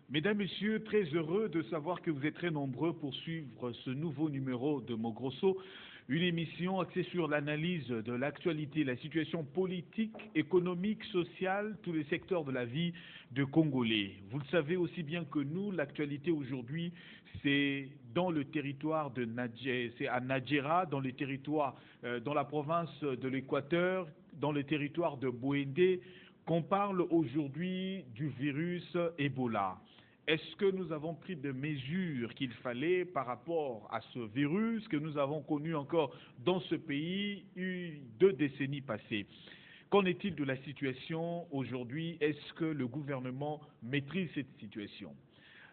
Mesdames, Messieurs, très heureux de savoir que vous êtes très nombreux pour suivre ce nouveau numéro de Mogrosso, une émission axée sur l'analyse de l'actualité, la situation politique, économique, sociale, tous les secteurs de la vie de Congolais. Vous le savez aussi bien que nous, l'actualité aujourd'hui, c'est dans le territoire de Nadjé, c'est à Nadjera, dans le territoire, dans la province de l'Équateur, dans le territoire de Bouéndé, qu'on parle aujourd'hui du virus Ebola. Est-ce que nous avons pris des mesures qu'il fallait par rapport à ce virus que nous avons connu encore dans ce pays 2 décennies passées? Qu'en est-il de la situation aujourd'hui? Est-ce que le gouvernement maîtrise cette situation?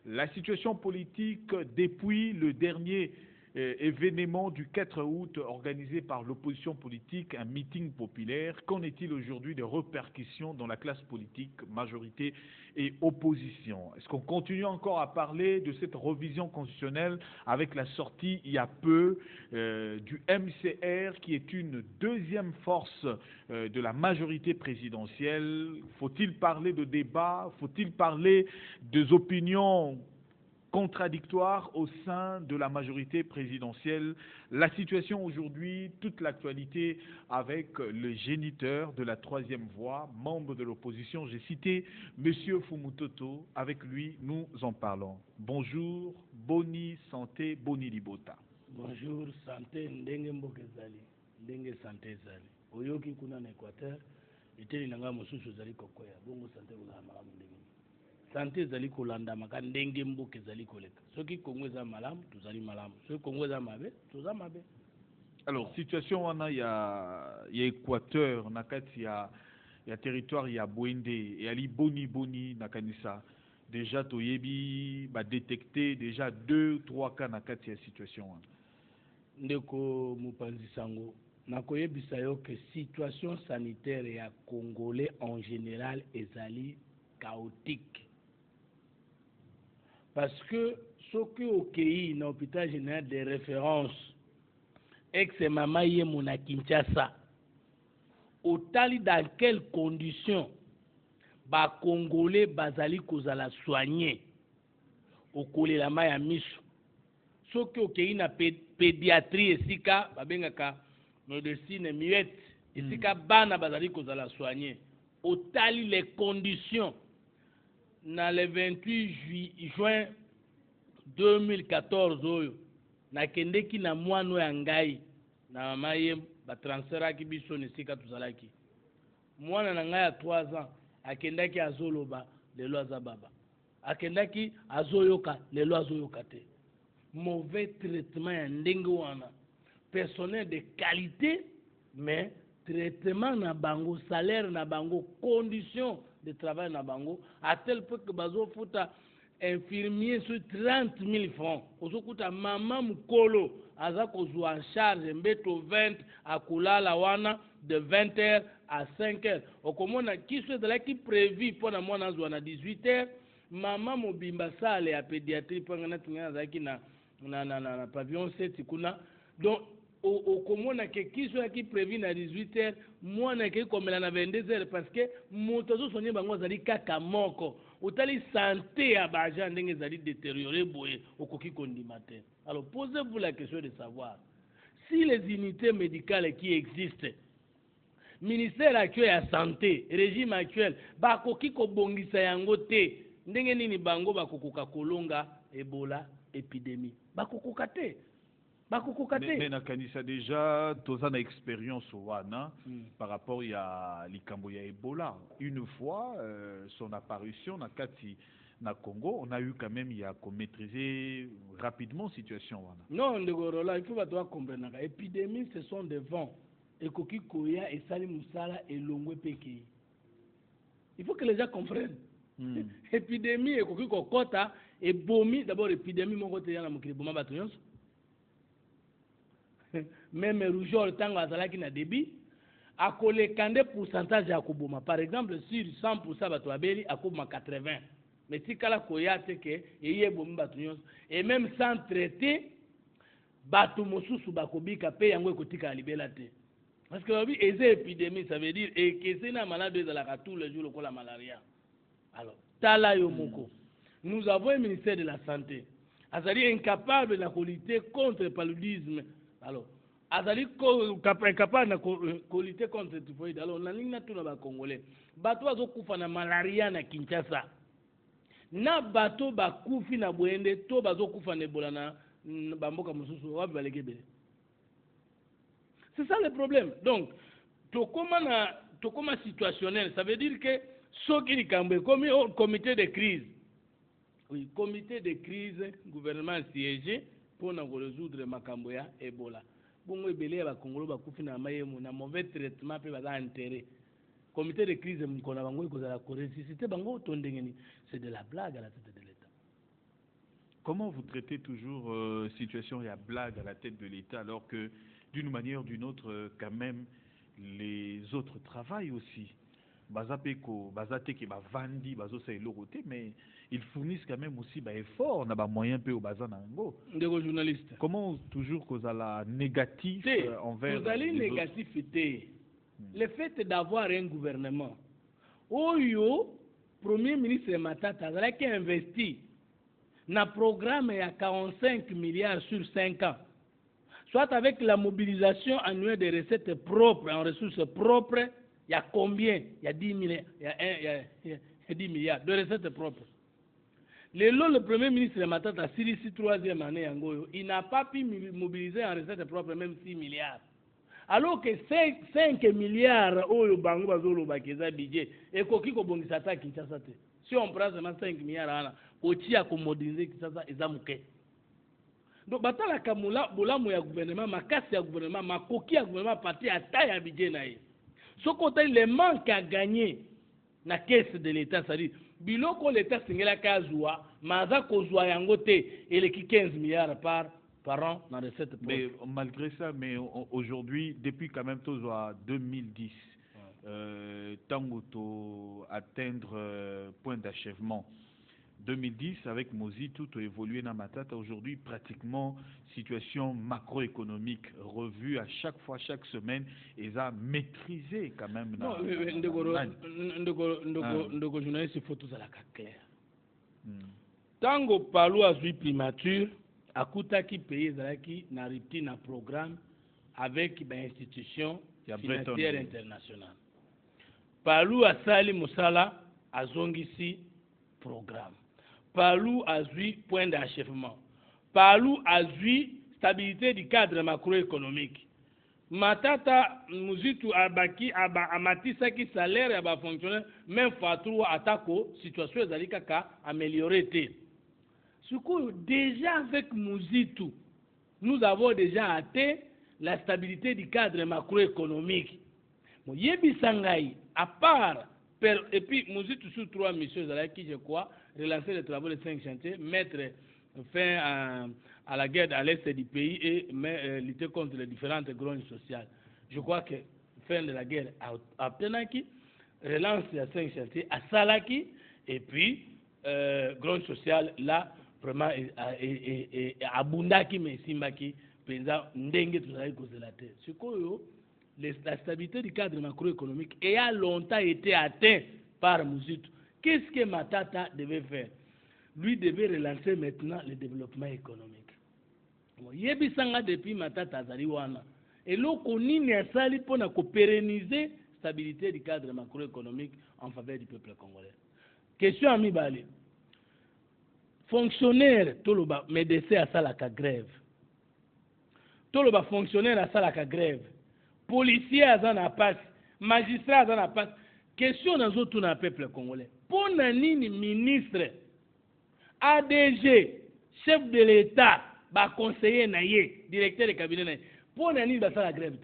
La situation politique depuis le dernier événement du 4 août organisé par l'opposition politique, un meeting populaire, qu'en est-il aujourd'hui des répercussions dans la classe politique, majorité et opposition? Est-ce qu'on continue encore à parler de cette révision constitutionnelle avec la sortie il y a peu du MCR qui est une deuxième force de la majorité présidentielle? Faut-il parler de débat? Faut-il parler des opinions contradictoire au sein de la majorité présidentielle? La situation aujourd'hui, toute l'actualité avec le géniteur de la troisième voie, membre de l'opposition, j'ai cité M. Fumutoto, avec lui nous en parlons. Bonjour, Boni Santé, Boni Libota. Bonjour, santé, ndenge mboke zali, ndenge santé zali. Oyoki kuna na Équateur, eteli nanga mosusu zali kokoya, bongo santé kula malamu ndenge. Santé zali kolanda maka ndenge mboke zali koleka. Soki Congo za malamu, tuzali malamu. Soki Congo za mabe, tuza mabe. Alors, situation wana ya Équateur, nakati ya territoire ya Bouéndé, et ali Boni nakanisa. Déjà toyebi ba détecté déjà 2-3 cas nakati ya situation wana. Ndeko Mupanzi Sango, nakoyebisa yo que situation sanitaire ya Congolais en général ezali chaotique. Parce que ce qui au pays dans l'hôpital général de référence, ex-maman Yemuna Kinshasa, au tali dans quelles conditions ba Congolais bazali kozala soigner au kole la maya miso. Ce qui au pays na pédiatrie esika babengaka médecine muette esika bana bazali kozala soigner. Au tali les conditions dans le 28 juin 2014 oyo nakendeki na mwana ya ngai na mama ye batransferaki biso nesika tuzalaki mwana na ngai ya 3 ans akendaki azoloba lelo aza baba akendaki azoyoka lelo azoyoka te. Mauvais traitement ya ndenge wana, personnel de qualité mais traitement na bango, salaire na bango, conditions de travail na bango, à tel point que bazo futa infirmier sur 30 000 francs. Ozokuta mama mukolo aza kozwa en charge mbeto 20 akulala wana de 20h à 5h. Okomona kiso ezalaki prévu pona mwana azwa na 18h, mama mobimba sale ya pédiatrie pangana tingana azalaki na pavillon 7 kuna. Donc okomona ke kiso yaki prévu na 18h, mwana ke komela na 22h parce que moto zo sonye bango azali kaka moko. Otali santé ya baja ndenge ezali détérioré boye okoki kondima te. Alors posez-vous la question de savoir si les unités médicales qui existent, ministère actuel ya santé, régime actuel, bakoki kobongisa yango te, ndenge nini bango bakokoka kolonga Ebola épidémie. Bakokoka te. Mais nakanisa déjà tozana expérience wana par rapport à likambo ya Ebola. Une fois son apparition na Congo, on a eu quand même à maîtriser rapidement la situation wana. Non, ndegorola, il faut pas comprendre. Épidémie, ce sont des vents. Et koki koya et sali musala et longwe peki. Il faut que les gens comprennent. Épidémie et koki kokota et bomi d'abord épidémie mon côté yana mukiri boma batonyos. Même rougeole tango azalaki na débit akolekande pourcentage ya koboma. Par exemple sur 100% bato abeli akoboma 80. Mais tikala koya te ke eye bomi bato nyonso et même sans traiter bato mosusu bakobika pe yango ekotika libela te. Parce que babi eze épidémie, ça veut dire et que c'est na malade ezalaka tous les jours lokola malaria. Alors tala yo moko nous avons un ministère de la Santé. Azali incapable de lutter contre le paludisme. Alors, Azali incapable de lutter contre le typhoïde. Alors, on a ligne tout le Congolais. Bato azo kufa na malaria na Kinshasa. Na bato ba kufi na Bwende, to bazo kufa na Ebola na bamboka mususu wapi balekebele. C'est ça le problème. Donc, tokoma situationnel, ça veut dire que ce qui est comme au comité de crise. Oui, comité de crise, gouvernement siégé pour résoudre makambo ya Ebola. Bongo ebele ba Congolo ba kufi na mayemu na mauvais traitement pe ba enterré. Comité de crise mkona bango ko za Corée, c'était bango tondengeni, c'est de la blague à la tête de l'État. Comment vous traitez toujours situation il y a blague à la tête de l'État alors que d'une manière ou d'une autre quand même les autres travaillent aussi. Bazapeko, bazateke, bavandi, bazosa elorote, mais ils fournissent quand même aussi effort, on a des moyens peu au bazanango. Des journalistes. Comment toujours cause à la négatif envers vous allez les négativité. Le fait d'avoir un gouvernement, Oyo, Premier ministre Matata, qui a investi dans un programme à 45 milliards sur 5 ans, soit avec la mobilisation annuelle des recettes propres, en ressources propres, il y a combien? Il y a 10 milliards, il y a 10 milliards de recettes propres. Le Premier ministre Matata, Siri, 3e année, il n'a pas pu mobiliser en recettes propres même 6 milliards. Alors que 5 milliards, budget, et si on prend seulement 5 milliards, on tient à moderniser Kinshasa, ils ont donc, batala kamula, bolamu ya gouvernement, makasi ya gouvernement, makoki ya gouvernement, parti à taille à budget naïe. Ce côté, le manque à gagner na caisse de l'État, c'est-à-dire, biloko l'État singela kazua, maza kozua yangote, et les 15 milliards par an dans les 7 points. Mais malgré ça, mais aujourd'hui, depuis quand même 2010, tango atteindre point d'achèvement. 2010, avec Mozi, tout a évolué dans Matata. Aujourd'hui, pratiquement, situation macroéconomique revue à chaque fois, chaque semaine, et ça maîtrisé quand même. Non, journaliste, il faut tout ça la clair. Tango Palou a joué primature, à Koutaki pays qui n'a ripti un programme avec une institution financière internationale. Palou a sali Moussala a zongisi programme. Palou a joué point d'achèvement. Palou a joué stabilité du cadre macroéconomique. Matata Muzitu Abaki Amatisa qui salaire aba fonctionnaire même fatou atako situation zalika ka améliorer té. Ce que déjà avec Muzitu nous avons déjà atteint la stabilité du cadre macroéconomique. Bon yebi sangai à part et puis Muzitu sur 3 missions zalaki je crois relancer les travaux de 5 chantiers, mettre fin à la guerre à l'est du pays et lutter contre les différentes grondes sociales. Je crois que fin de la guerre à Tenaki, relance à 5 chantiers à Salaki, et puis gronde sociale là, vraiment à Bundaki, mais Simbaki, pendant Ndenge, tout ça, cause de la terre. Ce que la stabilité du cadre macroéconomique a longtemps été atteinte par Mouzito. Qu'est-ce que Matata devait faire? Lui devait relancer maintenant le développement économique. Yebisanga depuis Matata Zariwana. Et là, on a sali pour pérenniser la stabilité du cadre macroéconomique en faveur du peuple congolais. Question à Mibali. Fonctionnaire, Toloba, médecin à Salaka grève. Toloba, fonctionnaire à Salaka grève. Policier à Zana passe. Magistrat à Zana passe. Question dans le peuple congolais. Pour Nanini, ministre, ADG, chef de l'État, conseiller naïe, directeur de cabinet, pour Nanini, ça la grève.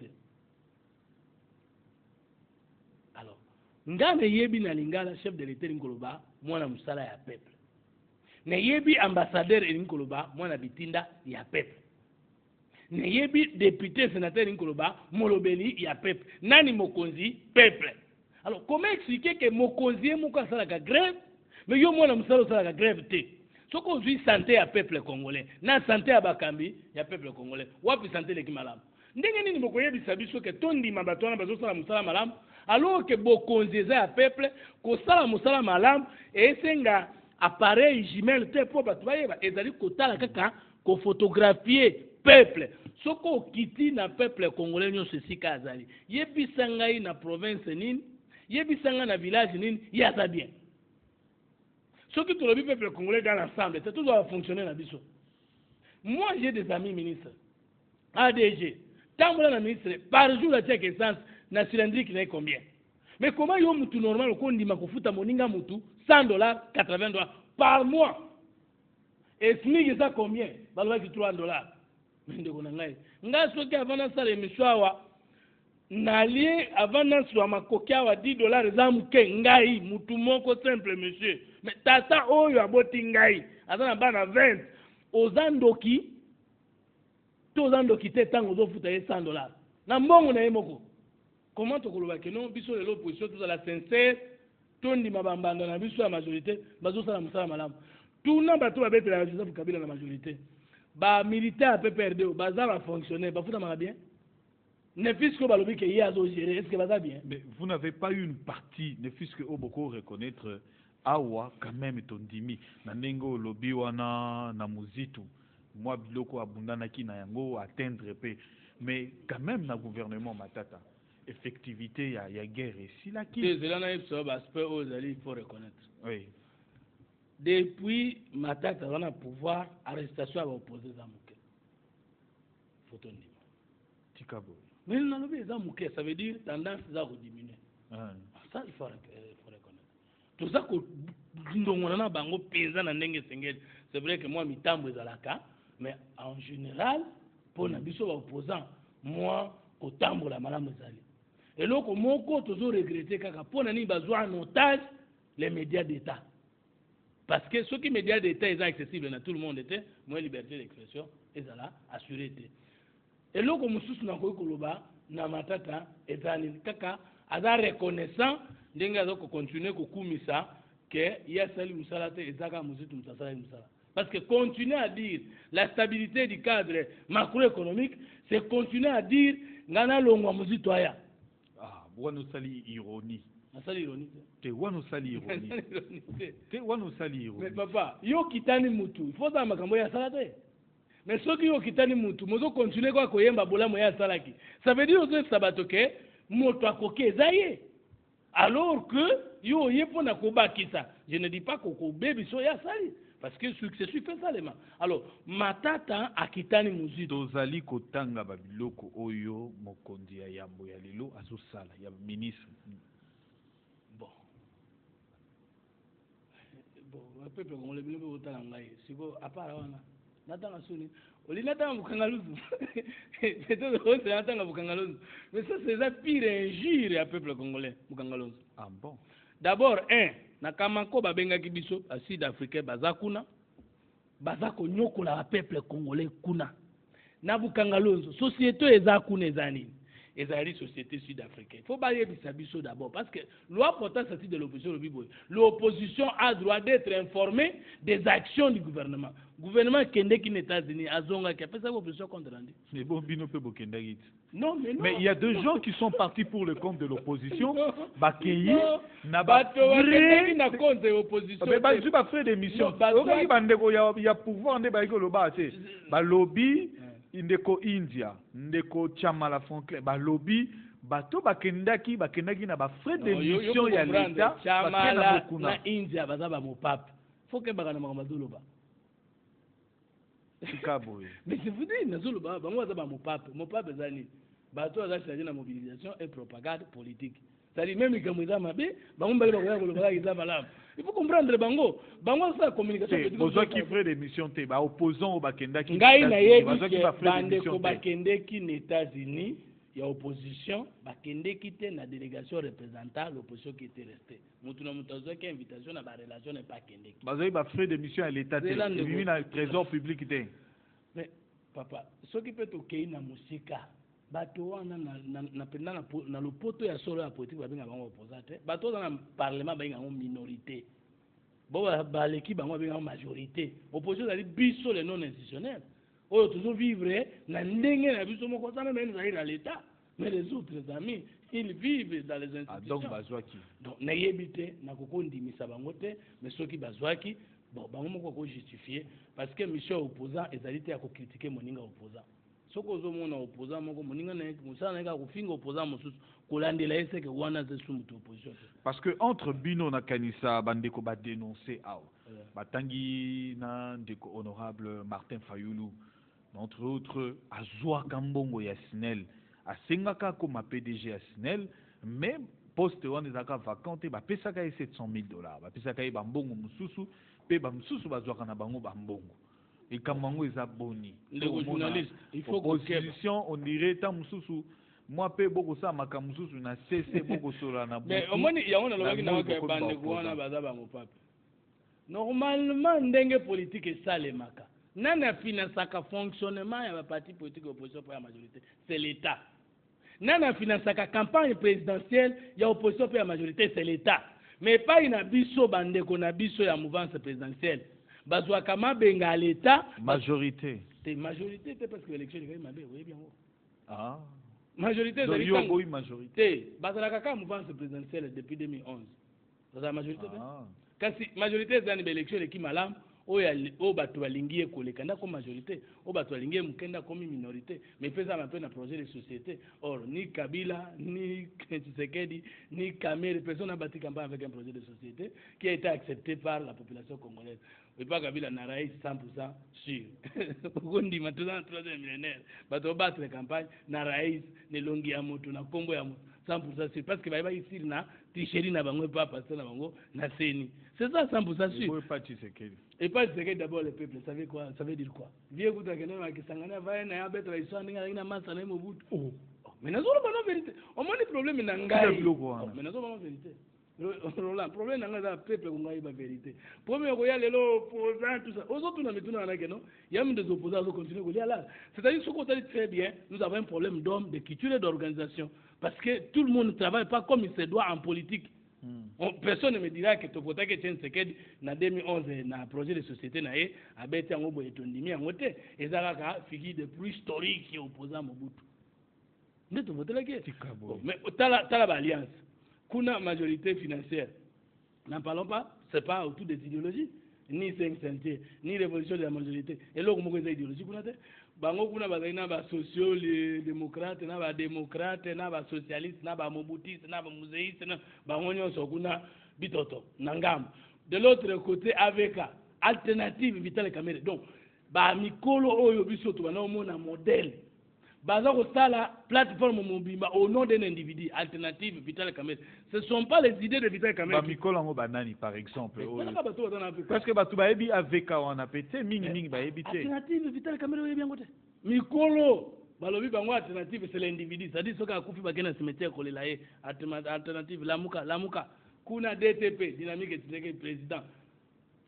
Alors, Ngame Yebi Nalingala, chef de l'État, Nkoloba, moi, na musala ya peuple. Na Yebi ambassadeur Nkoloba, moi, na bitinda ya peuple. Na Yebi député, sénateur Nkoloba, molobeli ya peuple. Nani mokonzi, peuple. Alors, comment expliquer que Mokonzi Mouka Salaka grève, mais yo moi na Salaka grève te. Ce qu'on dit santé à peuple congolais, na santé à Bakambi, ya peuple congolais. Wapi santé le kimalam. Ndenge nini mokoye bisabiso ke tondi mabatwana bazo sala musala malam, alors que Mokonzi za peuple ko sala musala malam et senga appareil jumelle te po bato bayeba ezali kotala kaka kophotographier peuple soko okiti na peuple congolais nyonso esika azali yebisa ngai na province nini yebisa ngai na village nini ye aza bien soki tolobi peuple congolais dans l'ensemble c'est toujours à fonctionner na biso. Moi j'ai des amis ministres ADG tambola na ministre par jour la check essence na cylindrique na combien. Mais comment yo mutu normal ko ndima kofuta moninga mutu $100 $80 par mois et SMIC ça combien balwa ki $3 ndeko na ngai nga soki avant na sala émission awa nalie avant na swa makoki awa $10 za muke ngai mutu moko simple monsieur mais tata oyo aboti ngai aza na bana 20 ozandoki te tango ozofuta ye $100 na mbongo na ye moko. Comment tokoloba ke non biso lelo opposition tozala sincère tondima bambanda na biso ya majorité bazosala mosala malamu tuna bato babetela Joseph Kabila na majorité bamilitaire ya PPRD baza bafonctionnaire bafutamaka bien ne puisque balobi ke ye azogérer est ce que baza bien. Mais vous n'avez pas eu une partie ne puisque oboko reconnaître awa quand même tondimi na ndenge olobi wana na muzitu mwa biloko abundanaki na yango atteindre pe mais quand même na gouvernement Matata effectivité il y a guerre ici là qui c'est là aspect il faut reconnaître. Oui. Depuis Matata on a pouvoir arrestation à opposer Zamuke photo ndima tikabo mais non le Zamuke ça veut dire tendance za diminuer. Ça il faut reconnaître tout ça ko ndongona na bango penza na ndenge sengeli c'est vrai que moi mitambo ezalaka mais en général pour na biso ba opposant moi kotambola malamu ezali eloko moko tozo regretter kaka pona ni bazwa en otage les médias d'état parce que ceux qui médias d'état est accessible à tout le monde était moins liberté d'expression ezala assuré était eloko mususu na koyi koloba na Matata ezali kaka aza reconnaissant ndenge azoko continuer kokumisa que yasali musala te ezaka muzitu musala musala parce que continuer à dire la stabilité du cadre macroéconomique c'est continuer à dire ngana longwa muzitu aya. Wano sali ironie. Sali ironie. Te wano sali ironie. Te wano sali ironie. Mais papa, yo kitani mutu. Il faut ça makambo ya salate. Mais soki yo kitani mutu, mozo continuer kwa koyemba bolamu ya salaki. Ça veut dire que sabatoke moto akoke zaye. Alors que yo yepo na kobakisa. Je ne dis pas koko baby so ya sali. Parce que succès fait ça les mains. Alors Matata akitani muzitu tozali kotanga babiloko oyo mokonzi ya yambo ya lelo azosala ya ministre. Bon peuple congolais bino botala ngai siko apara wana natanga suni oli natanga bukangaluzu c'est natanga bukangaluzu mais ça c'est la pire injure à peuple congolais bukangaluzu. Ah bon. D'abord na kamako babengaki biso a sud-africain baza kuna baza konyokola ba peuple congolais kuna na bukangalonzo société eza kuna ezani ezali société sud-africaine faut pas yebisa biso d'abord parce que loi portant sortie de l'opposition l'opposition a droit d'être informée des actions du gouvernement kende ki les États-Unis azonga ki apesa opposition contre rendu mais bon bino pe bokendaki. Non, mais non. Mais il y a deux gens qui sont partis pour le compte de l'opposition. Bakeyi, Nabatré, na compte de l'opposition. Mais bah, je vais faire des missions. Il y a pouvoir de baïko base. Ba lobby, indeko India, indeko Chamala Franklin, ba lobby, bato bakendaki na ba frais de mission ya l'État. Chamala na India baza ba mopape. Faut que bagana mamadoloba. Mais je vous dis, nazoloba, bango baza ba mopape. Mopape zani. Bato aza chargé na mobilisation et propagande politique. C'est-à-dire même les Gamouza Mabé, bango mbali bakoya koloba iza malamu. Il faut comprendre bango sa communication politique. Besoin qui ferait des missions te ba opposant au bakendaki. Ngai na yebi bande ko bakendeki aux États-Unis, il y a opposition, bakendeki te na délégation représentant l'opposition qui était restée. Mutu na mutazo ki invitation na ba relation n'est pas kendeki. Bazoi ba fait des missions à l'état te. Lui na trésor public te. Mais papa, ce qui peut toquer na musika bato wana na lopoto ya solo ya politique babenga bango opposante bato na parlement babenga bango minorité bo baleki bango babenga majorité opposition ezali biso les non institutionnels oyo toujours vivre na ndenge na biso moko sana même ezali na l'état mais les autres amis ils vivent dans les institutions. Donc bazwaki. Donc nayebite na kokondimisa bango te, mais ceux qui bazwaki bon bango moko ko justifier parce que mission opposant ezalité ya ko critiquer moninga opposant. Soko ozomona opposant moko moninga na musana na ko finga opposant mususu kolandela ese ke wana ze sumutu opposition. Parce que entre bino na kanisa bandeko ba dénoncer aw. Batangi na ndeko honorable Martin Fayulu, entre autres azwa kambongo ya SNEL, asengaka comme PDG ya SNEL, mais poste wana ezaka vacante ba pesaka $700,000, ba pesaka ba mbongo mususu pe ba mususu bazwaka na bango ba mbongo. Et kamango eza boni. Les journalistes, il faut que opposition on dirait tant mususu moi pe boko sa makamususu na cesse boko sola na. Mais au moins il y a on a logi na ka bande ko wana baza ba mopape. Normalement ndenge politique esalemaka nani afinançaka fonctionnement ya parti politique opposition pour la majorité, c'est l'État. Nani afinançaka campagne présidentielle ya opposition pour la majorité, c'est l'État. Mais pas ina biso bandeko na biso ya mouvance présidentielle bazwaka mabenga l'État majorité. C'est majorité parce que l'élection est mabe oui bien. Ah majorité de l'État. Oui majorité. Bazalaka ka mouvance présidentielle depuis 2011. C'est la majorité. Ah. Kasi majorité zani ba élection qui malam o bato balingi ekoleka ndako majorité o bato balingi mukenda comme minorité mais pesa un peu na projet de société. Or ni Kabila ni Tshisekedi ni Kamere personne n'a bâti campagne avec un projet de société qui a été accepté par la population congolaise. Et pas Kabila na raïs 100% sûr. Burundi maintenant troisième millénaire bato battre campagne na raïs ne longi ya moto na kombo ya moto 100% sûr parce que va ici na t-shirt na bango pas passer na bango na seni. C'est ça 100% sûr. Et pas Tshisekedi. Et pas Tshisekedi d'abord le peuple, ça veut quoi? Ça veut dire quoi? Vieux kuta kena ki sangana va na betra isani na masa na mobutu. Oh. Mais nazo ba na vérité. Au moins le problème na ngai. Mais nazo ba na vérité. Le problème na ngai peuple ngai ba vérité. Premier ko ya lelo opposant tout ça. Aux autres na mituna na keno, il y a même des opposants qui continuent à là. C'est-à-dire ce qu'on dit très bien, nous avons un problème d'homme, de culture et d'organisation parce que tout le monde ne travaille pas comme il se doit en politique. Personne ne me dira que Topota que Tshisekedi na 2011 na projet de société na e abeti yango boye tondimi yango te ezalaka figure de plus historique qui opposant Mobutu. Mais Topota que mais tala ba alliance kuna majorité financière. N'en parlons pas, c'est pas autour des idéologies ni 5 centiers ni révolution de la majorité. Et là comment des idéologies kuna te bango kuna bazali na ba sociaux les démocrates na ba démocrates na ba socialistes na ba mobutistes na ba muséistes na bango nyonso kuna bitoto na ngambo. De l'autre côté avec alternative Vital Kamerhe. Donc ba mikolo oyo biso to bana omona modèle baza ko sala plateforme mobimba au nom d'un individu alternative Vital Kamerhe. Ce sont pas les idées de Vital Kamerhe. Ba mikolo ngo banani par exemple. Parce que batu ba ebi avec on a pété mingi ba ebi té. Alternative Vital Kamerhe oyo bien côté. Mikolo balobi bango alternative c'est l'individu. C'est-à-dire soka akufi bakena cimetière kolela ye alternative lamuka kuna DTP dynamique et président.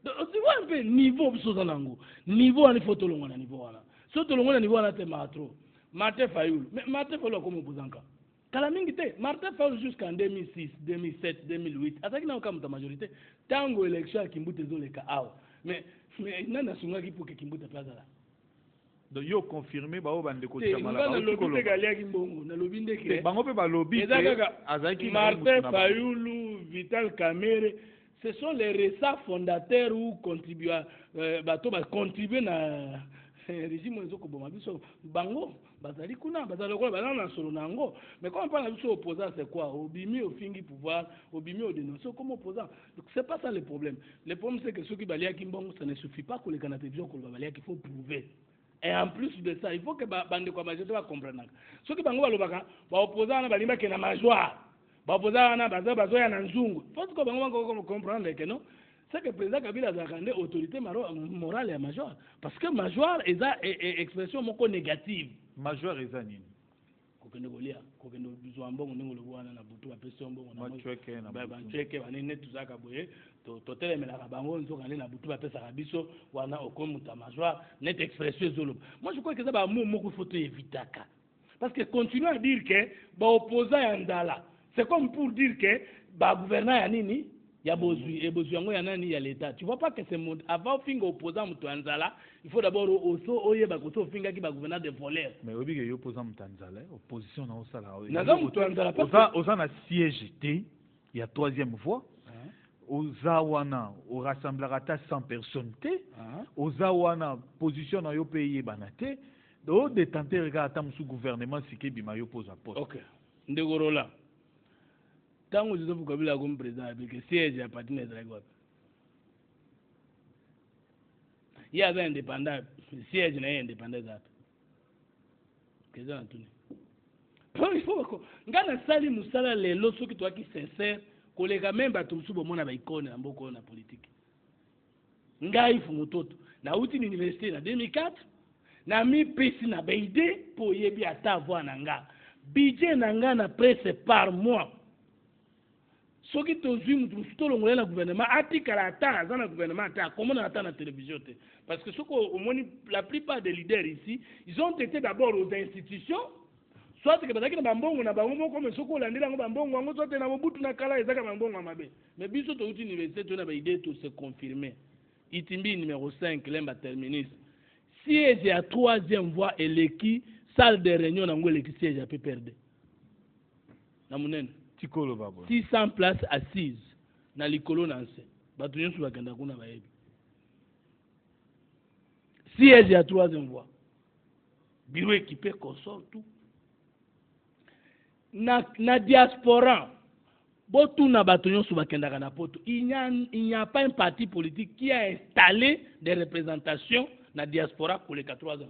Donc tu vois un peu niveau biso zanango. Niveau ani photo longo na niveau wana. Soto longo na niveau wana te matro. Martin Fayulu. Mais Martin Fayulu comme opposant ka. Kala mingi te. Martin Fayulu jusqu'en 2006, 2007, 2008. Ataki na okamuta majorité. Tango élection Kimbuta zoleka awa. Mais nana sunga ki pour que Kimbuta plaza là. Donc yo confirmé ba o bande ko chamala. Na lobi galia kimbongo, na lobi ndeke. Bango pe ba lobi azaki Martin Fayulu, Vital Kamerhe, ce sont les récents fondateurs ou contribuent bato ba contribuer na régime ezoko boma biso bango bazali kuna bazali ko bana na solo nango mais quand on parle de biso opposant c'est quoi obimi au fingi pouvoir obimi au dénoncer comme opposant. Donc c'est pas ça le problème. Le problème c'est que ceux qui balia kimbongo ça ne suffit pas que les canadiens télévision ko balia qu'il faut prouver. Et en plus de ça, il faut que bande ko majorité va comprendre. Ceux qui bango balobaka ba opposant na balimba ke na majwa. Ba opposant na bazo ya na nzungu. Faut que bango ko comprendre que non. C'est que le président Kabila a une autorité morale et major. Parce que major est une expression négative. Major est un nini. Kokende golia, kokende bizwambongo ningo lobwana na butu ba pesombo na machweke na ba cheke banene tuzaka boye to telemela bango nzoka na butu ba pesa biso wana okomuta major net expression zolo. Moi je crois que ça ba moko photo évitaka. Parce que continuer à dire que ba opposant ya ndala, c'est comme pour dire que ba gouvernant ya nini ya bozwi et bozwi yango ya nani ya l'état. Tu vois pas que c'est monde avant finga opposant mutu anzala, il faut d'abord oso oyeba ko so finga ki ba gouverneur de voleur. Mais obi ke yo opposant mutu anzala, opposition na osala. Naza mutu anzala pas. Oza na siège T, il y a troisième voie. Oza wana au rassemblera ta 100 personnes T. Oza wana position na yo payé banate. Do détenter regarder ta sous gouvernement si ke bima yo pose à poste. OK. Ndegorola. Tango Joseph Kabila comme président avec siège à partir de la gauche. Il y a un indépendant, siège n'est indépendant ça. Qu'est-ce que tu dis? Il faut que ngana sali musala lelo soki toi qui sincère kolega même batumsu bomona ba icône na mboko na politique. Ngai fu mutoto na uti université na 2004 na mi pesi na beide po yebi ata voix na nga. Budget na nga na presse par mois. Soki tozwi mutu tolongola na gouvernement atikala ata aza na gouvernement ata komona ata na télévision te parce que soko omoni la plupart des leaders ici ils ont été d'abord aux institutions soit que bazaki na bambongo na bango moko mais soko olandela ngo bambongo ngo soit na mobutu na kala ezaka bambongo mabe mais biso to uti université to na ba idée to se confirmer itimbi numéro 5 lemba terminus siège à troisième voie eleki salle de réunion na ngo eleki siège à PPRD na munene 600 places assises na likolo na nse bato nyonso bakenda kuna bayebi siège ya troisième voie bureau équipé consort tout na diaspora botuna bato nyonso bakendaka na poto il n'y a pas un parti politique qui a installé des représentations na diaspora pour les 3e voie.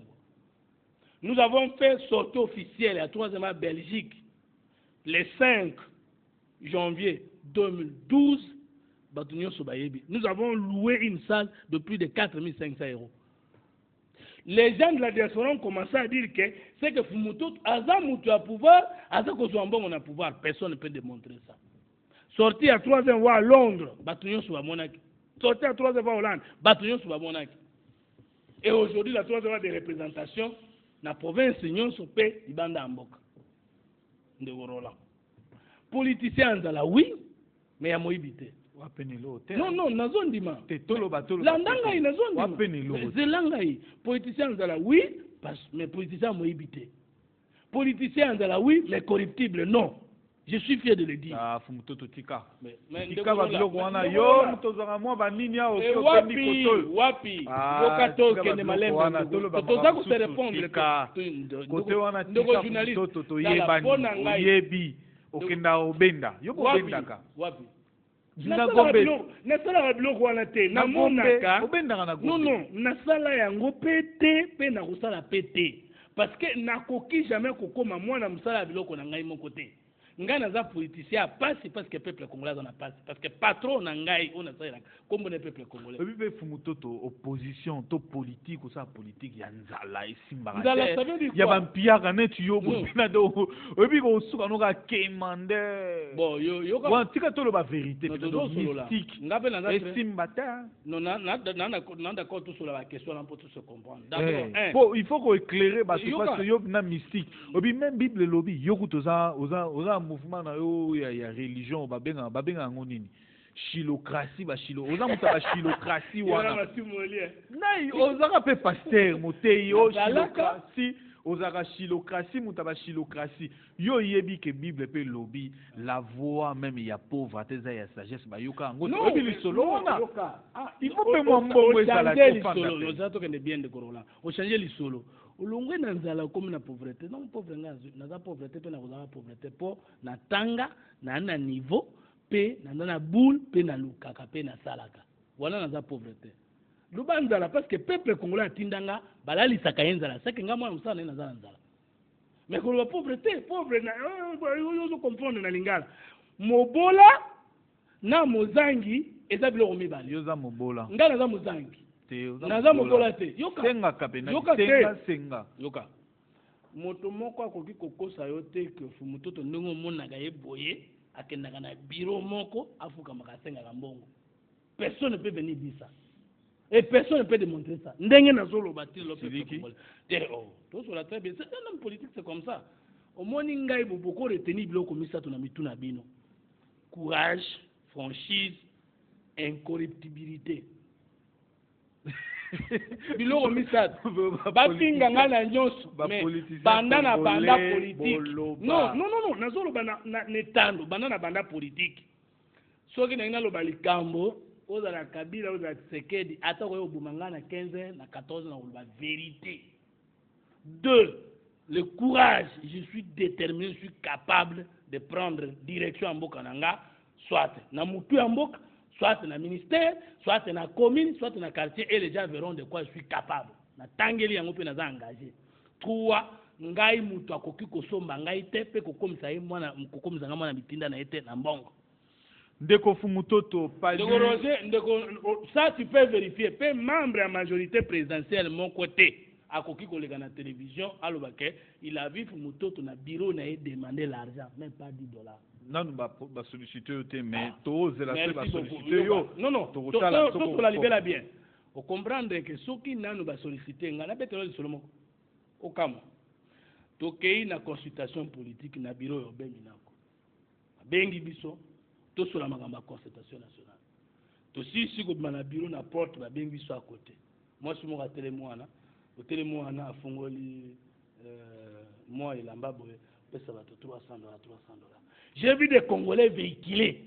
Nous avons fait sortie officielle à 3e voie Belgique le 5 janvier 2012, nous avons loué une salle de plus de 4 500 €. Les gens de la diaspora ont commencé à dire que c'est que Fumuto, Azamutu a pouvoir, Azakozouambon on a pouvoir. Personne ne peut démontrer ça. Sorti à 3e voie à Londres, Batunion sur Monaki. Sorti à 3e voie à Hollande, Batunion sur Monaki. Et aujourd'hui, la 3e voie de représentation, la province, Nyon Sopé, Ibanda Amboka. Ndegorola. Politiciens là oui mais ya moibité non non nazondima landanga inazondima zelangai politiciens là oui mais politiciens moibité politiciens là oui mais corruptible non je suis fier de le dire fumutoto tika tika ba biloko wana yo mutozanga mwa banini ya opendi kotol wapi yokato kende malemba toza ko se répondre côté wana tika mutoztoto to yebani oyebi okenda obenda yo obendaka wapi nasala biloko wana te namonaka obendaka na non non nasala yango pete pe na kosala pete parce que nakoki jamais kokoma mwana mosala ya biloko na ngai moko te ngai naza politicien apasi parce que peuple congolais aza na pasi parce que patron na ngai oyo nasalelaka kombo na peuple congolais oyebi mpe fumutoto opposition to politique osala politique ya nzala esimbaka te ya bampiaka neti yo bobina de oyebi kosuka noka kemande bon tika toloba vérité mystique esimba te non d'accord tosolola baquestion na mpo to se comprendre d'abord il faut koéclairer bato parce que yo na mystique oyebi même bible elobi yo kuta oza mouvement na yo ya religion babenga yango nini chilocratie bachilo oza moto ya bachilocratie wana nai ozaka mpe paster motei o chilocratie ozaka chilocratie moto ya bachilocratie yo oyebi ke bible mpe elobi la voix même ya pauvreté eza ya sagesse bayoka yango oyebi lisolo wana il faut mpe mwa mbongo ezala oza tokende bien de korola ochange lisolo olongwe na nzala komi na pauvreté non pauvre nga naza pauvreté mpe nakozala pauvreté mpo natanga na niveau mpe naza na boule mpe nalukaka mpe nasalaka wana naza pauvreté luba nzala parce que peuple congolais atindanga balalisaka ye nzala seke nga mwana mosala naye naza na nzala mais koloba pauvreté pauvre ozo comprendre na lingala mobola na mozangi eza biloko mibale yo oza mobola nga naza mozangi naza mokola te yoka moto moko akoki kokosa yo te ke fumutoto ndenge omonaka ye boye akendaka na biro moko afukamaka asengaka mbongo personne ne peut venir dire ça et personne ne peut démontrer ça ndenge nazoloba te tosola très bien c'est un homme politique c'est comme ça omoni ngai boko retenir biloko misato na mitu na bino courage franchise incorruptibilité. Biloko misato bapinga nga na nyonso mais banda na banda politique non nazoloba na netando banda na banda politique soki na ngalo likambo ozala Kabila ozala Tshisekedi ata koyo bumanga na 15 na 14 na la vérité. 2 le courage, je suis déterminé, je suis capable de prendre direction en mboka nanga, soit na mutu en mboka, soit na ministère, soit na commune, soit na quartier, et les gens verront de quoi je suis capable. Na tangeli yango pe naza engagé. 3 ngai mutu akoki kosomba ngai te pe kokomisa ye mwana kokomisa nga mwana bitinda na ete na mbongo. Ndeko Fumutoto pas Ndeko Roger, ça tu peux vérifier. Pe membre à majorité présidentielle mon côté. Akoki kolega na télévision alobake il a vu Fumutoto na bureau na demander l'argent même pas $10. Non ba solliciter mais tous la ba solliciter yo non to la libérer bien o comprendre que soki nanu ba solliciter nga na betelo solomo o kamo to kei na consultation politique na bureau yo bengi nako bengi biso to sola magamba consultation nationale to si ko na bureau na porte ba bengi biso à côté moi je mo ratele mwana au télémoin a fongoli moi il a mbaboué pesa bato $300. J'ai vu des Congolais véhiculés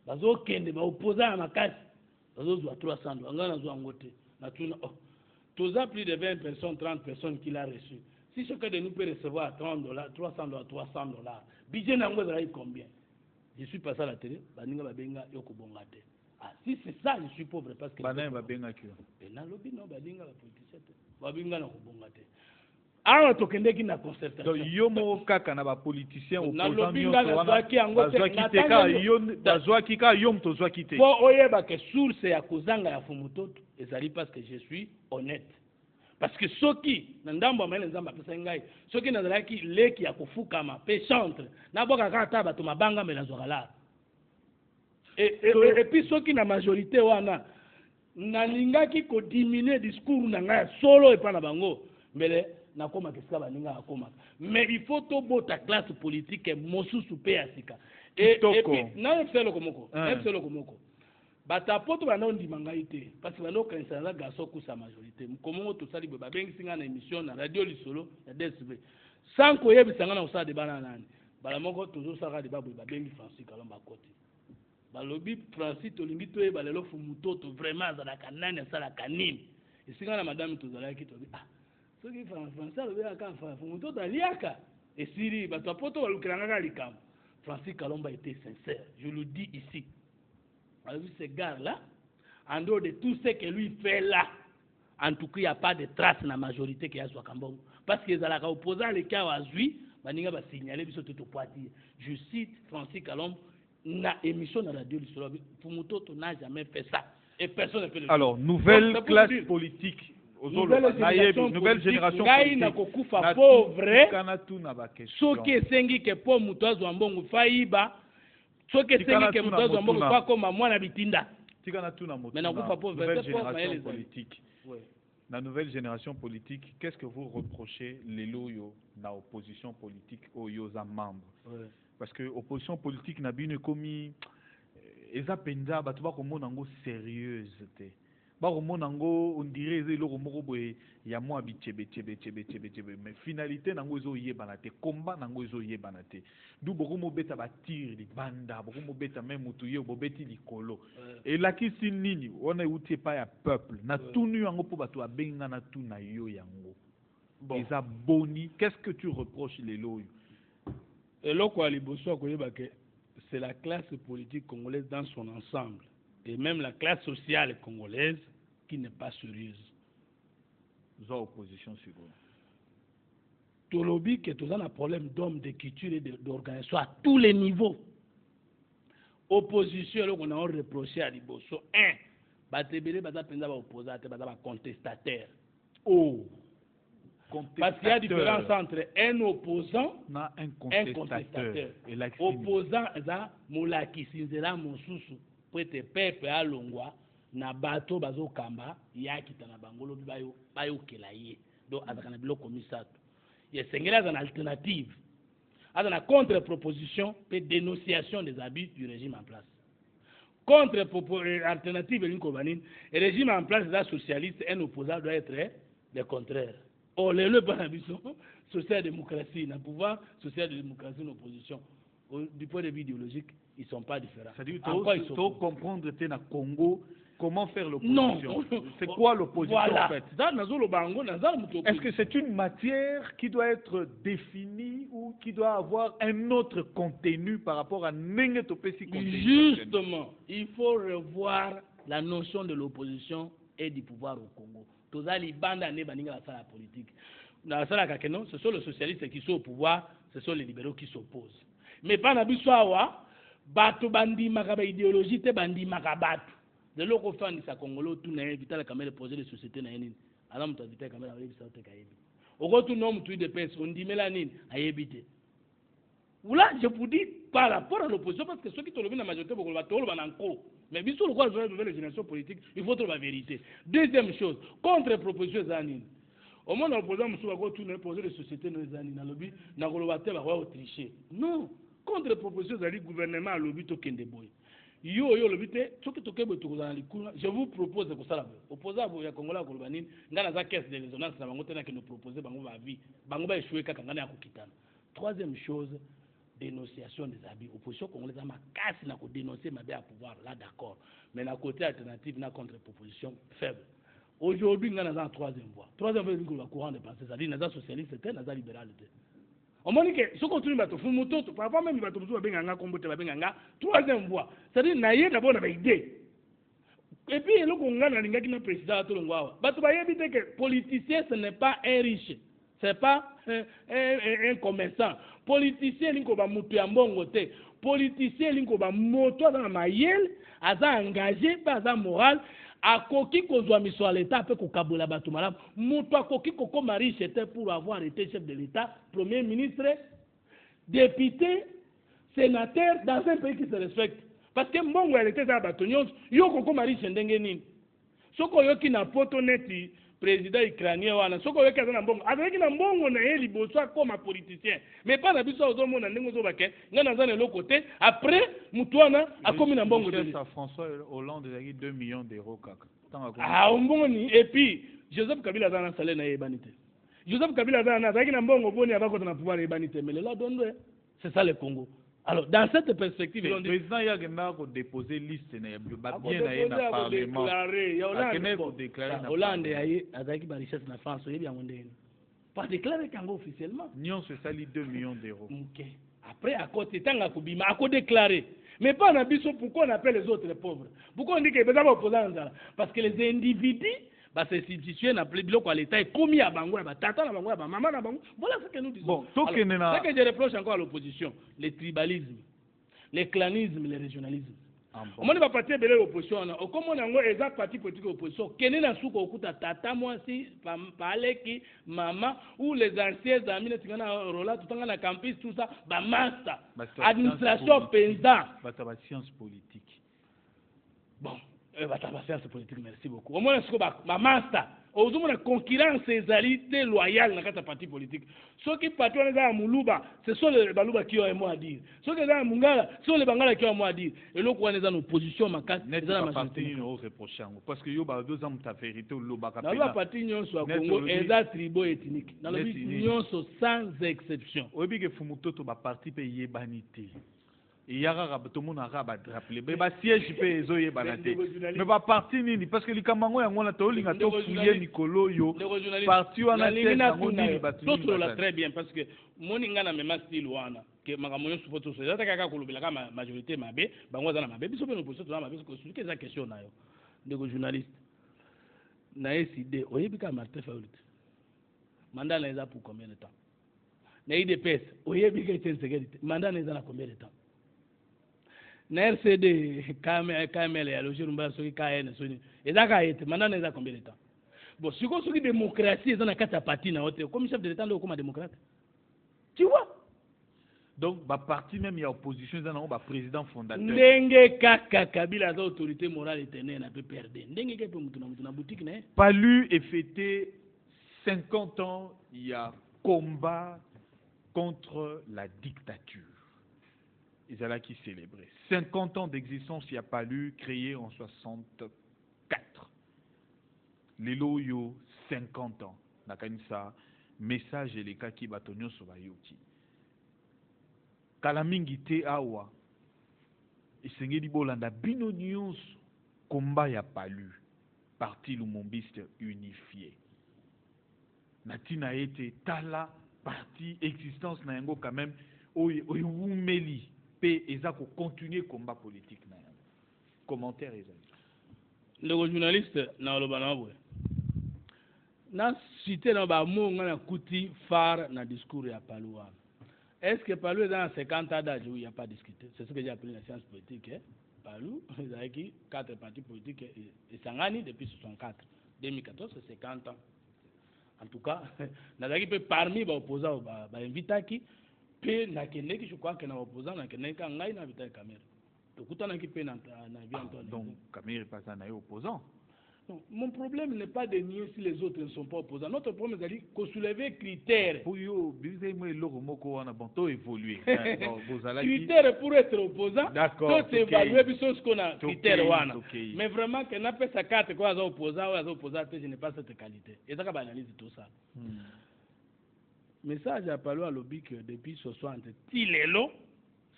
bazo kende ba opposé à makasi bazo zwa $300 ngana zo ngote na tuna toza plus de 20 personnes 30 personnes qui l'a reçu si chacun de nous peut recevoir $30 $300 budget nango ezali combien je suis passé à la télé baninga babenga yoko bongate. Ah, si c'est ça, je suis pauvre parce que... Banin va bien accueillir. Na lobby non, baninga la politicien. Babinga na kubongate. Ah, tokende ki na concertation. Donc yomo kaka na ba politicien opposant nyonso wana. Bazwa kiteka yon bazwa kika yom tozwa kite. Po oyeba ke source ya kozanga ya Fumutoto ezali parce que je suis honnête. Parce que soki na ndambo amene nzamba pesa ngai soki nazalaki leki ya kufukama pe centre na boka kata bato mabanga mela zwala. Et puis ceux qui na majorité wana nalingaki ko diminuer discours na ngai solo et pas na bango mais na koma kesika baninga akoma mais il faut to bota classe politique mosusu pe asika et puis na felo komoko bata poto bana ndima ngai te parce que bana kanisa la gaso ku sa majorité komongo to sali ba bengi singa na émission na radio lisolo na DSV sans ko yebisanga na usade bana nani bala moko toujours saka de babu ba bengi Francis Kalomba côté balobi Francis tolingi to yeba lelo Fumutoto vraiment za kanani sala kanini isinga na madame tozalaki to ah soki Francis alobi aka Fumutoto aliaka esiri bato poto balukiranga ka likambo Francis Kalomba était sincère je le dis ici alors ce gars là en dehors de tout ce que lui fait là en tout cas il n'y a pas de trace dans la majorité qui a soit Kambongo parce que les opposants les cas azui baninga ba signaler biso toto poiti je cite Francis Kalomba na émission na radio lisolo Fumutoto n'a jamais fait ça et personne ne peut le dire. Alors nouvelle classe politique nouvelle génération politique na kokufa pauvre soki esengi ke po mutu azwa mbongo faiba soki esengi ke mutu azwa mbongo fa koma mwana bitinda tika tuna moto mais nakufa pauvre nouvelle génération politique. La nouvelle génération politique, qu'est-ce que vous reprochez les loyaux na opposition politique aux membres? Parce que opposition politique n'a bien commis eza penza batu ba komona ngo sérieuse te ba komona ngo on dirait ezelo moko boye ya mwa bichebe mais finalité nango ezo yebana te combat nango ezo yebana te du boko mo beta ba tir di banda boko mo beta même mutu yo bobeti likolo et la kisi nini on a outé pas ya peuple na tunu yango po batu abenga na tuna yo yango eza boni. Qu'est-ce que tu reproches les loyaux? Et là, quoi, c'est la classe politique congolaise dans son ensemble, et même la classe sociale congolaise qui n'est pas sérieuse. Vous avez opposition sur vous. Tout le lobby que tout ça a un problème d'homme, de culture et d'organisation à tous les niveaux. Opposition, là, on a reproché à Liboso. Batebele, Batapenda, opposant, contestataire. Oh! Parce qu'il y a différence entre un opposant et un contestateur. Opposant, c'est Moulaki Sinzela Mosusu, prête pepe à Longwa, na bato bazo kamba, yakita na bangolo bayo kelaye. Donc, azakana bilo komisato. Il y a une alternative. À la contre-proposition et dénonciation des abus du régime en place. contre alternative l'incobanine, et régime en place des socialistes, un opposant doit être le contraire. Or, les deux ambitions, social-démocratie, le pouvoir, social-démocratie, une opposition, du point de vue idéologique, ils ne sont pas différents. C'est-à-dire qu'il faut comprendre que dans le Congo, comment faire l'opposition. Non. C'est quoi l'opposition voilà. en fait? Est-ce que c'est une matière qui doit être définie ou qui doit avoir un autre contenu par rapport à Nengetopesi? Justement, il faut revoir la notion de l'opposition et du pouvoir au Congo. La politique. Ce sont les socialistes qui sont au pouvoir, ce sont les libéraux qui s'opposent. Mais pas Nabiswawa, Bato Bandi Makaba idéologie, te Bandi Makabatu. De l'autre fan, ça Congolo, tout n'a évité la caméra de projet de société. Alors, on a évité la caméra de société. Au retour, non, tu de pèse, on dit mélanine, à éviter. Là, je vous dis par rapport à l'opposition, parce que ceux qui te levent la majorité, vous le battre, encore. Mais bien sûr, le quoi, de nouvelle génération politique, il faut trouver la vérité. Deuxième chose, contre-proposition Zanine. Au moins, l'opposant, nous avons tout un projet de société dans les années, dans le but, dans le lobby, va tricher. Non, contre-proposition Zanine, gouvernement a lobby to Kendeboy. Yo le but, je vous propose que ça, opposé à vous, il y a Congolais à Kolobanine, dans la caisse de résonance, ça va nous proposer, bango vie, bango va échouer quand on a Kokitana. Troisième chose, dénonciation des habits. Opposition congolaise a ma casse n'a qu'à dénoncer ma bien à pouvoir, là d'accord. Mais la côté alternative, n'a contre-proposition faible. Aujourd'hui, nous avons une troisième voie. Troisième voie, c'est le courant de pensée. C'est-à-dire, nous avons socialiste, nous avons libéral. On m'a dit que ce qu'on trouve, parfois même, il va trouver troisième voie. C'est-à-dire, nous avons d'abord une idée. Et puis, le Congo, nous avons un président. Que politicien, ce n'est pas un riche. Ce n'est pas un commerçant. Politicien, il y a un bon politicien, il y a un moto dans la mayel, aza engagé, aza moral, a koki kozwa miso à l'État, peut kokabola batu malam, moto a koki koko riche était pour avoir été chef de l'État, premier ministre, député, sénateur, dans un pays qui se respecte. Parce que mbongo elle était dans batonion, yo koko riche ndenge nini. Soko yo ki na poto neti, président ukrainien wana soko yoki aza na mbongo azalaki na mbongo na ye liboso akoma politicien mais pas na biso ozomona ndenge ozobake ngai naza na eloko te après mutu wana akomi na mbongo te François Hollande ezalaki 2 millions d'euros kaka omoni et puis Joseph Kabila aza na salaire na ye ebani te Joseph Kabila azalaki na mbongo boni abakota na pouvoir ebani te mais lelo adondo c'est ça le Congo. Alors, dans cette perspective, le président a déposé liste bien dans le Parlement. Hollande a eu la richesse en France. Pas déclaré officiellement. Nyon se sali 2 millions d'euros. Ok. Après, à côté, tant à Koubima, à côté déclaré. Mais pas en abysso, pourquoi on appelle les autres les pauvres? Pourquoi on dit que les opposants? Parce que les individus, se substituer na bloc à l'État et commis à Bango, à Tata, à Bango, à Maman, à Bango. Voilà ce que nous disons. Bon, ce que je reproche encore à l'opposition, le tribalisme, le clanisme, le régionalisme. On ne va pas partir de l'opposition. Comme on a un parti politique d'opposition, quel est le souk au Tata, moi si, parler qui, maman, ou les anciens amis, tout le temps dans campus, tout ça, master, administration paysan. Science politique. Bon. Science politique, merci beaucoup. Au moins, ma master, au moins, la concurrence et égalité loyale dans le parti politique. Ceux qui partent dans Moulouba, ce sont les Balouba qui ont un mot à dire. Ceux qui sont dans Mungala, ce sont les Bangala qui ont un mot à dire. Et là, on est dans l'opposition, ma carte, c'est dans la majorité. Parce que il y a 2 ans de vérité au Loba. Dans la partie Union sur Congo, et là, tribo ethnique. Dans la Union sans exception. Oui, mais il faut que tu parti payer banité. Il y a tout le monde a rappelé. Mais le siège peut être balaté. Mais pas parti ni parce que les Camerounais ont un taux linga to fouiller Nicolo yo. Parti on a siège très bien parce que mon ingana même style wana que magamoyo sur photo ça kaka kolobela kama majorité mabe bango za na mabe biso pe no poso na mabe parce que ça question nayo ndeko journaliste na SID oyebika Martin Fayulu mandat na pour combien de temps na IDPS oyebika Tshisekedi mandat na combien de temps na RCD KML ya logique rumba soki KN soni ezaka ete mandat na combien de temps bon siko soki démocratie ezana kata parti na hote comme chef de l'état ndo comme démocrate tu vois donc ba parti même ya opposition ezana ba président fondateur ndenge kaka Kabila za autorité morale éternelle na peut perdre ndenge ke pe mutu na boutique na Palu est fêté 50 ans il y a combat contre la dictature. ezalaki célébré. 50 ans d'existence ya Palu, créé en 64. Lelo oyo 50 ans. Nakanisa message elekaki bato nyonso bayoki. Kala mingi te awa esengeli bolanda bino nyonso komba ya Palu, parti lumumbiste unifié. Natina ete tala parti existence na yango quand même oyumeli pe eza ko continuer combat politique na yango. Commentaire ezali. Le journaliste na olobana bwe. Na cité na ba mo ngana kuti phare na discours ya Palu. Est-ce que Palu est dans 50 ans d'âge où il n'y a pas discuté? C'est ce que j'ai appelé la science politique. Palu, il y a 4 partis politiques et Sangani depuis 64. 2014, c'est 50 ans. En tout cas, parmi les opposants, je crois que les opposants, donc, Kamere n'est pas un opposant. Non, mon problème n'est pas de nier si les autres ne sont pas opposants. Notre problème, c'est qu'on soulève critères. Pour évoluer. Critères pour être opposant. D'accord. C'est évaluer ce qu'on a critères. Mais vraiment, qu'on n'a pas sa carte, quoi, opposant ou opposant, je n'ai pas cette qualité. Et ça, on analyse tout ça. Message à Palu à l'objet que depuis 60, Tilelo,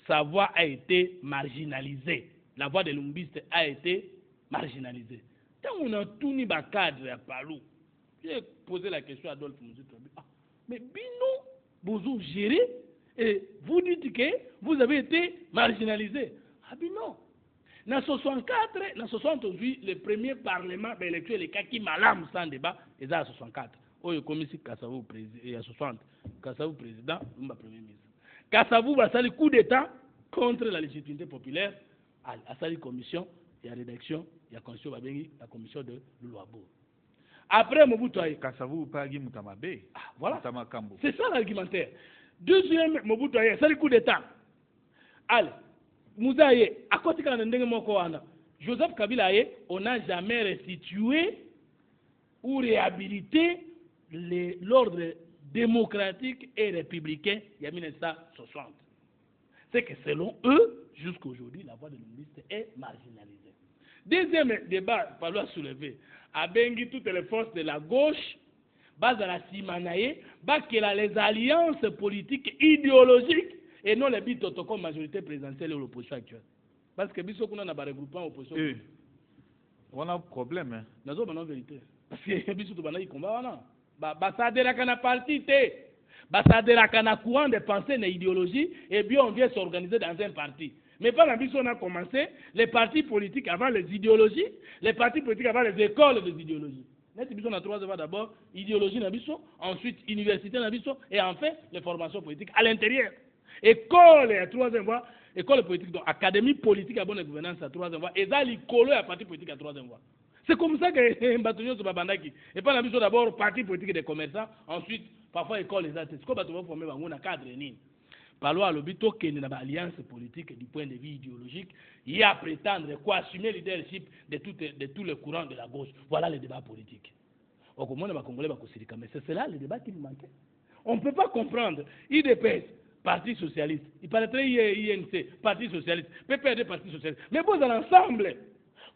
sa voix a été marginalisée. La voix de l'umbiste a été marginalisée. Quand on a tout mis dans le cadre à Palu, j'ai posé la question à Adolphe Mouzitrabi. Mais Bino, vous gérez et vous dites que vous avez été marginalisé. Ah ben non. Dans 64, dans 68, le premier parlement électoral, les Kaki Malam sans débat, ils à 64. Oh, il comme ici Kassavou président, il y a 60. Kassavou président, le premier ministre. Kassavou va faire le coup d'État contre la légitimité populaire à sa commission. Il y a rédaction, il y a la commission de Louabo. Après Mobutu Aye. Kassavou Pagi Mutamabe. Voilà. C'est ça l'argumentaire. Deuxième, Mobutu Aye, c'est le coup d'État. Allez, Moussa Aye, à côté de Ndenge Joseph Kabila Aye, on n'a jamais restitué ou réhabilité l'ordre démocratique et républicain il y a 1960. C'est que selon eux, jusqu'à aujourd'hui, la voix de l'unité est marginalisée. Deuxième débat, Palu a soulevé, a bengi toutes les forces de la gauche, base à la Simanaye, qu'il a les alliances politiques idéologiques et non les bitoto comme majorité présidentielle et l'opposition actuelle. Parce que biso kuna na ba regroupement opposition. On a un problème hein. Nazo ba non vérité. Parce que biso to bana ikomba wana. Ba ça de la kana parti té. Ba ça de la kana courant de pensée et idéologie et bien on vient s'organiser dans un parti. Mais par la mission, on a commencé les partis politiques avant les idéologies, les partis politiques avant les écoles des idéologies. On a 3 voies d'abord, idéologie, ensuite université, et enfin les formations politiques à l'intérieur. École, à 3e voie, école politique, donc académie politique à bonne gouvernance à 3e voie, et ça, l'école à parti politique à 3e voie. C'est comme ça que Mbatouyo se babandaki. Et par la mission d'abord, parti politique des commerçants, ensuite, parfois école, les artistes. Comment tu vas former un cadre ni? Palu à l'obito qu'il y a une alliance politique du point de vue idéologique, il y a à prétendre quoi assumer le leadership de tous les courants de la gauche. Voilà le débat politique. Mais c'est cela le débat qui nous manquait. On ne peut pas comprendre. IDPS, Parti Socialiste, il paraîtrait INC, Parti Socialiste, PPRD, Parti Socialiste. Mais vous en ensemble.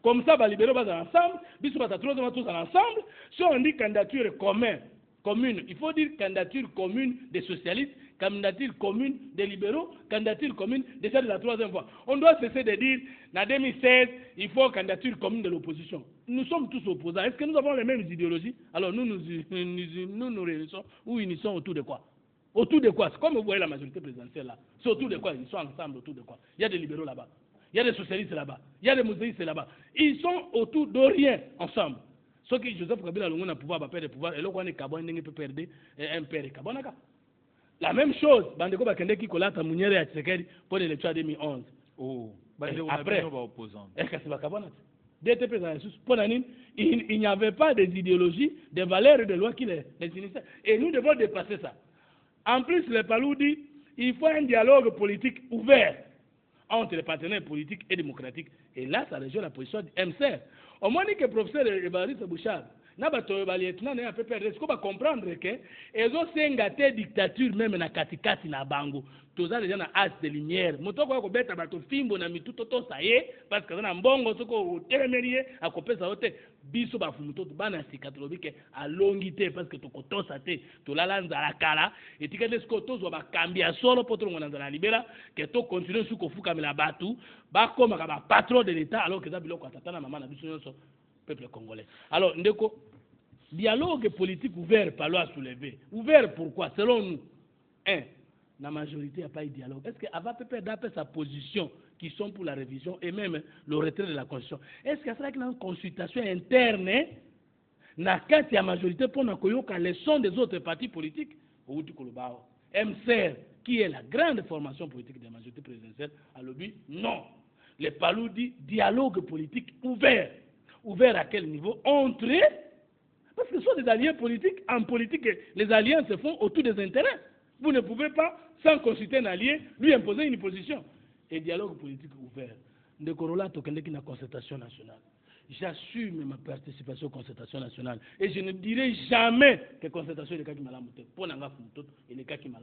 Comme ça, les libéraux vont ensemble, tous ensemble. Si on dit candidature commune, il faut dire candidature commune des socialistes, candidature commune des libéraux, candidature commune de celle de la 3e voie. On doit cesser de dire, en 2016, il faut candidature commune de l'opposition. Nous sommes tous opposants. Est-ce que nous avons les mêmes idéologies? Alors nous réunissons ou unissons autour de quoi? Autour de quoi? C'est comme vous voyez la majorité présidentielle là. C'est autour de quoi? Ils sont ensemble autour de quoi? Il y a des libéraux là-bas, il y a des socialistes là-bas, il y a des mouséistes là-bas. Ils sont autour de rien ensemble. Sauf que Joseph Kabila a le pouvoir, perdre le pouvoir, et là, on est Kabon, on peut perdre un père et Kabonaka. La même chose, Bandeko Bakende qui collate à Mouniere et Tsekeri pour l'élection 2011. Oh, après, est-ce que c'est Bakabonat? Il n'y avait pas des idéologies, des valeurs et des lois qui les initiaient. Et nous devons dépasser ça. En plus, le Palu dit il faut un dialogue politique ouvert entre les partenaires politiques et démocratiques. Et là, ça rejoint la position du MCR. Au moins, que le professeur Evariste Bouchard, na bato ba lieutenant na PPRD ko ba comprendre que ezo senga te dictature même na katikati na bango toza déjà na as de lumière moto ko beta bato fimbo na mituto to saye parce que na mbongo soko telemerie akopesa ote biso ba fumuto bana sikatolobike alongi te parce que tokotosa te tolala nzala kala etikende siko tozwa ba kambia solo poto ngona nzala libera que to continuer suko fuka mela batu ba koma ka ba patron de l'état alors que za biloko atata na mama na biso nyonso peuple congolais. Alors ndeko dialogue politique ouvert par loi soulevé. Ouvert pourquoi? Selon nous, la majorité n'a pas eu de dialogue. Est-ce qu'Ava peut d'après sa position qui sont pour la révision et même le retrait de la Constitution, est-ce qu'il y a une consultation interne na kati ya majorité pour na koyoka les sons des autres partis politiques au Kolobao? MCR, qui est la grande formation politique de la majorité présidentielle, a le but non. Les Palou dit dialogue politique ouvert. Ouvert à quel niveau? Entrer. Parce que ce sont des alliés politiques. En politique, les alliances se font autour des intérêts. Vous ne pouvez pas, sans consulter un allié, lui imposer une position. Et dialogue politique ouvert. De Corolla, Tokende qui n'a concertation nationale. J'assume ma participation aux concertations nationales. Et je ne dirai jamais que concertation est le cas qui m'a pour et le cas qui m'a.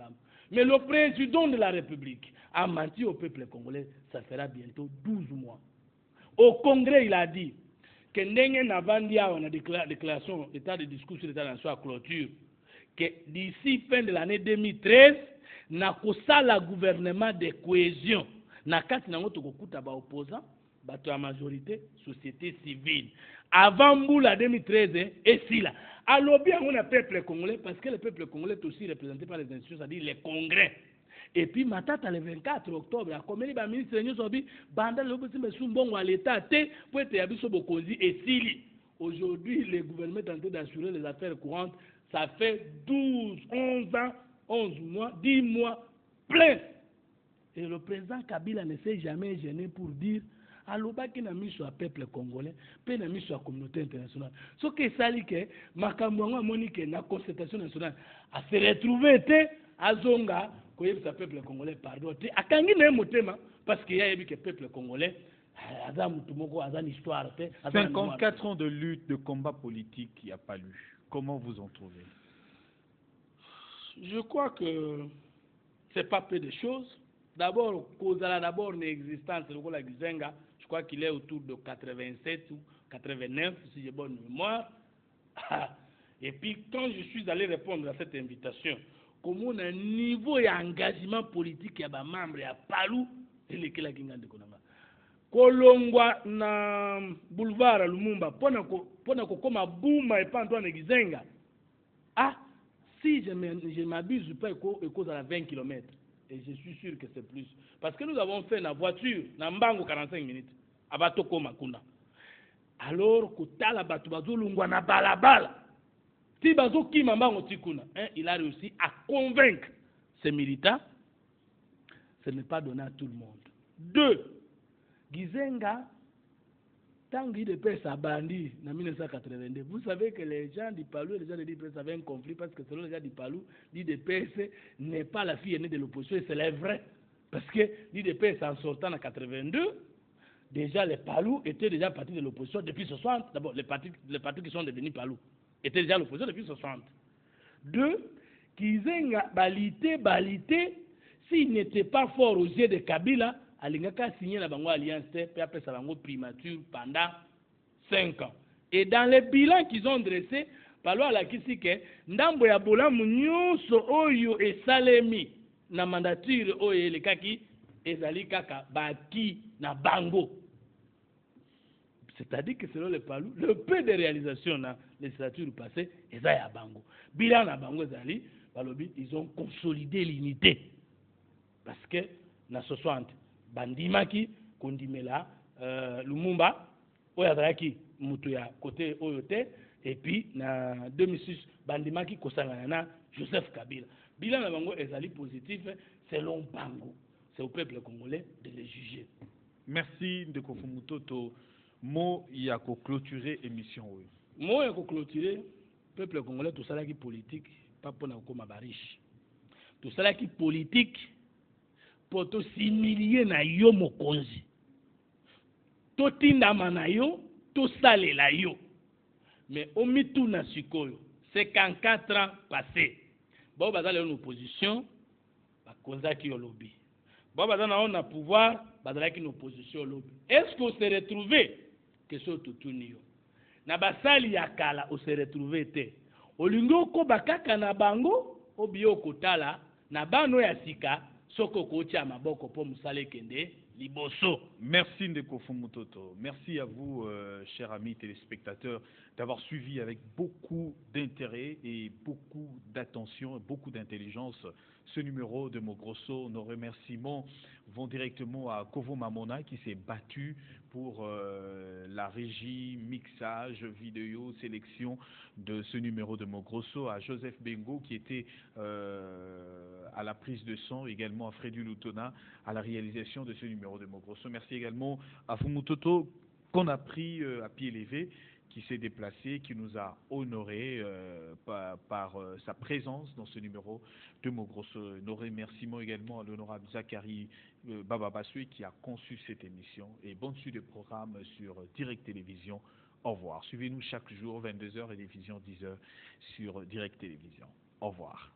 Mais le président de la République a menti au peuple congolais, ça fera bientôt 12 mois. Au Congrès, il a dit que ndenge na vandia on a déclaration d'état de discours sur l'état de nation à clôture que d'ici fin de l'année 2013 na kosala gouvernement de cohésion na kati nango tokokuta ba opposant bato ya majorité société civile avant mbula 2013 et si là alobi on a peuple congolais parce que le peuple congolais est aussi représenté par les institutions, c'est-à-dire les congrès. Et puis matata le 24 octobre a comme les ministres nous ont dit banda le possible sumbongo à l'état té pour être yabiso bokonzi et sili. Aujourd'hui le gouvernement est en train d'assurer les affaires courantes, ça fait 12 11 ans 11 mois 10 mois plein. Et le président Kabila ne s'est jamais gêné pour dire alobaki na miso ya peuple congolais pe na miso ya communauté internationale so que sali ke makambo ngo monique na concertation nationale a se retrouver te azonga koyebisa peuple congolais pardon te akangi na motema parce que yayebi que peuple congolais aza mutu moko aza une histoire te 54 ans de lutte de combat politique qui a pas lu. Comment vous en trouvez? Je crois que c'est pas peu de choses. D'abord Kozala d'abord l'existence de la Gizenga. Je crois qu'il est autour de 87 ou 89, si j'ai bonne mémoire. Et puis, quand je suis allé répondre à cette invitation, comme on a un niveau d'engagement politique, il y a des membres, il y a Palou, et les Kelakinga de Konanga. Kolongwa na boulevard Lumumba, pona kokoma bouma et pas Antoine Gizenga. Ah, si je m'abuse, je peux cause à 20 km. Et je suis sûr que c'est plus. Parce que nous avons fait la voiture, na mbango 45 minutes. Abatoko makunda. Alors, kotala batu bazolungwa na balabala. Si bazo kima mbango tikuna, il a réussi à convaincre ces militants. Ce n'est pas donné à tout le monde. 2. Gizenga, tant qu'il est à Bandi, en 1982, vous savez que les gens du Palou et les gens de l'IPS avaient un conflit parce que selon les gens du Palou, l'IDPS n'est pas la fille aînée de l'opposition et c'est vrai. Parce que l'IDPS en sortant en 82, déjà les Palou étaient déjà partis de l'opposition depuis 60. D'abord, les partis qui sont devenus Palou étaient déjà l'opposition depuis 60. 2. Gizenga, balité, s'il n'était pas fort aux yeux de Kabila, Alingaka signé la bango alliance puis après ça bango primature pendant 5 ans. Et dans les bilans qu'ils ont dressés, Palou alakisi ke ndambo ya bolamu nyonso oyo esalemi na mandature oyo elekaki ezali kaka baki na bango. C'est-à-dire que selon les Palou, le peu de réalisations dans les législatures passées, eza ya bango. Bilan na bango ezali, balobi ils ont consolidé l'unité. Parce que na 60 bandimaki kondimela Lumumba oyo azalaki mutu ya côté oyote et puis na 2006 bandimaki kosangana na Joseph Kabila. Bilan na bango ezali positif selon bango. C'est au peuple congolais de les juger. Merci de Kofumutoto. Mot ya ko clôturer émission oui. Mot ya ko clôturer peuple congolais tout ça qui politique pas pour na koma bariche. Tout ça qui politique pour to s'humilier na yo mokonzi. To tindama na yo, to salela yo. mais omituna sikoyo 54 ans passé bao bazali en opposition bakonzaki yo lobi bao bazali na pouvoir bazalaki na opposition lobi est-ce qu'on se retrouve question tutuni yo na basali ya kala on se retrouve te olingi okoba kaka na bango obiyo kotala na bano ya sika soko kotia maboko po musale kende liboso. Merci Ndeko Fumutoto. Merci à vous, chers amis téléspectateurs, d'avoir suivi avec beaucoup d'intérêt et beaucoup d'attention et beaucoup d'intelligence ce numéro de Mogrosso. Nos remerciements vont directement à Kovo Mamona qui s'est battu pour la régie, mixage, vidéo, sélection de ce numéro de Mogrosso, à Joseph Bengo qui était à la prise de son, également à Freddy Lutona à la réalisation de ce numéro de Mogrosso. Merci également à Fumutoto qu'on a pris à pied levé, qui s'est déplacé, qui nous a honoré par sa présence dans ce numéro de Mogrosso. Nos remerciements également à l'honorable Zachary Baba Bassoui qui a conçu cette émission. Et bonne suite de programme sur Direct Télévision. Au revoir. Suivez-nous chaque jour, 22h et diffusion 10h sur Direct Télévision. Au revoir.